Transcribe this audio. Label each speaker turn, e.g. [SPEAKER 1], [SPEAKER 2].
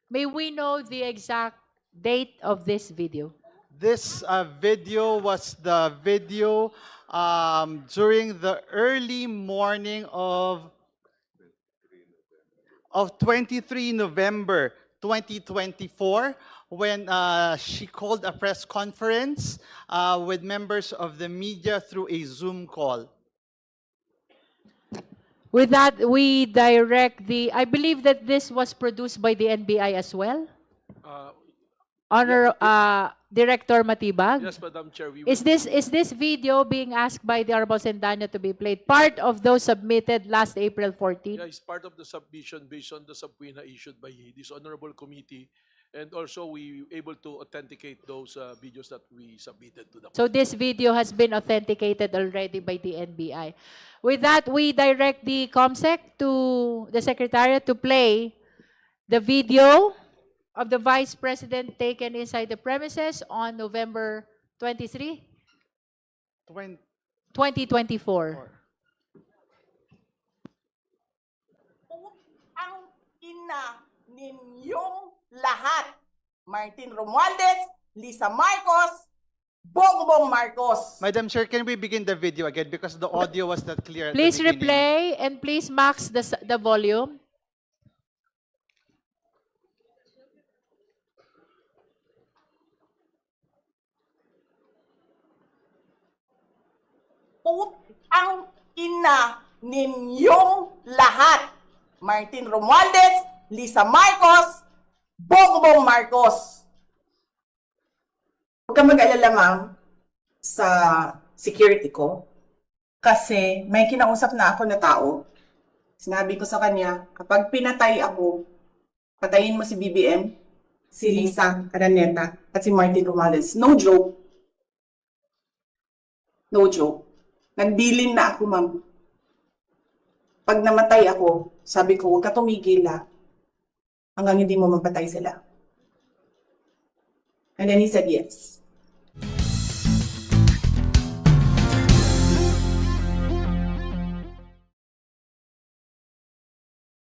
[SPEAKER 1] May we know the exact date of this video?
[SPEAKER 2] This video was the video during the early morning of 23 November 2024 when she called a press conference with members of the media through a Zoom call.
[SPEAKER 1] With that, we direct the, I believe that this was produced by the NBI as well? Honor, Director Matibag?
[SPEAKER 3] Yes, Madam Chair.
[SPEAKER 1] Is this video being asked by the Honorable Sendanya to be played part of those submitted last April 14?
[SPEAKER 3] Yeah, it's part of the submission based on the subpoena issued by this honorable committee, and also we able to authenticate those videos that we submitted to the.
[SPEAKER 1] So this video has been authenticated already by the NBI. With that, we direct the COMSEC to the Secretariat to play the video of the Vice President taken inside the premises on November 23, 2024.
[SPEAKER 4] Ang ina ninyong lahat. Martin Romualdez, Lisa Marcos, Bongbong Marcos.
[SPEAKER 2] Madam Chair, can we begin the video again because the audio was not clear at
[SPEAKER 1] Please
[SPEAKER 2] the beginning.
[SPEAKER 1] replay and please max the volume.
[SPEAKER 4] Ang ina ninyong lahat. Martin Romualdez, Lisa Marcos, Bongbong Marcos. Huwag ka mag-alala, ma'am, sa security ko. Kasi may kinausap na ako na tao. Sinabi ko sa kanya, kapag pinatay ako, patayin mo si BBM, si Lisa Araneta, at si Martin Romualdez. No joke. No joke. Nagbilin na ako, ma'am. Pag namatay ako, sabi ko, huwag ka tumigil, hanggang hindi mo mapatay sila. And then he said yes.